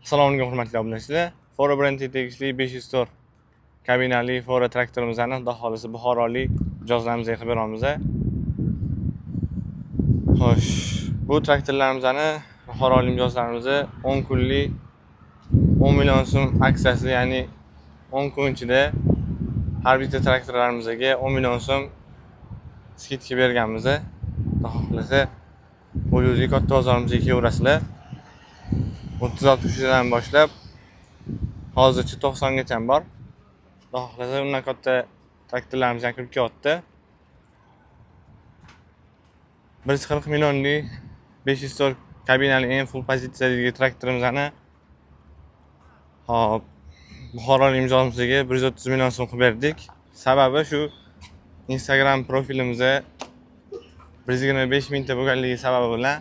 Assalomu alaykum hurmatli obunachilar. Fora brendiga tegishli 504 kabinali Fora traktorimizni Xudo xolisa Buxorolik mijozlarimizga qilib beramiz. Xo'sh, bu traktorlarimizni Buxorolik mijozlarimizga 10 kunlik 10 million so'm aksiyasi, ya'ni 10 kun ichida har bitta traktorlarimizga 10 million so'm skidka berganmiz. Xudo xolisa Qo'yliqdagi katta bozorimizga kelaverasizlar. 36 dan boshlab hozircha 90 gacha bor. Xudo xolasa undan katta traktorlarimiz ham kirib kelyapti. 140 millionlik 504 kabinali eng full pozitsiyadagi traktorimizni hop Buxorolik mijozimizga 130 million so'm qilib berdik. Sababi shu Instagram profilimizda 125 mingta bo'lganligi sababi bilan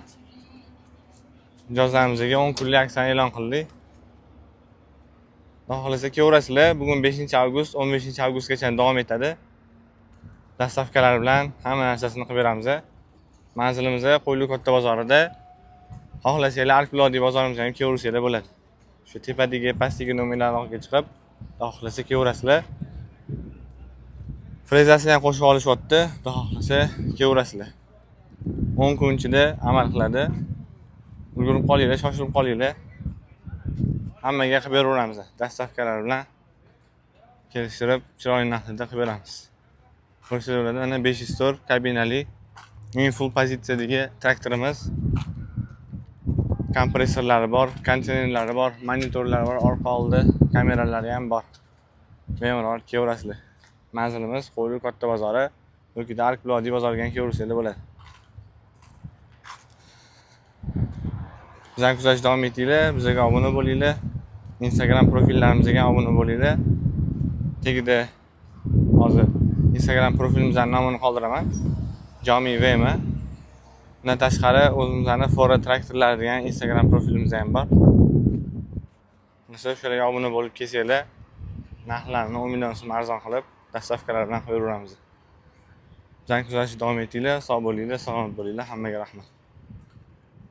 mijozlarimizga 10 kunlik aksiyani e'lon qildik. Xudo xolasa kelaverasizlar. Bugun 5-avgust, 15-avgustgacha davom etadi. Dastavkalar bilan hamma narsasini qilib beramiz. Manzilimiz Qo'yliq katta bozorida. Xohlasanglar Arkulodiy bozorimizga ham kelaversanglar bo'ladi. Shu tepadagi pastdagi nomerlarga chiqib, xudo xolasa kelaverasizlar. Frezasini ham qo'shib olishyapti. Xudo xolasa kelaverasizlar. 10 kun ichida amal qiladi. Ulgurib qolinglar, shoshilib qolinglar. Hammaga qilib beraveramiz. Dastavkalar bilan kelishtirib, chiroyli narxda qilib beramiz. Ko'rsatuvlarda mana 504 kabinali eng full pozitsiyadagi traktorimiz. Kompressorlari bor, konteynerlari bor, monitorlari bor, orqa oldi kameralari ham bor. Bemalol kelaverasizlar. Manzilimiz Qo'yliq katta bozori yoki Arkulodiy bozoriga ham kelaversanglar bo'ladi. Bizani kuzatishda davom etinglar, bizga obuna bo'linglar. Instagram profillarimizga obuna bo'linglar. Tagida hozir Instagram profilimizning nomini qoldiraman. Jomi Vema. Bundan tashqari o'zimizning Fora traktorlari degan Instagram profilimiz ham bor. O'sha shularga obuna bo'lib kelsanglar, narxlarni 10 million so'm arzon qilib, dastavkalar bilan qilib beramiz. Bizani kuzatishda davom etinglar, sog' bo'linglar, salomat bo'linglar. Hammaga rahmat.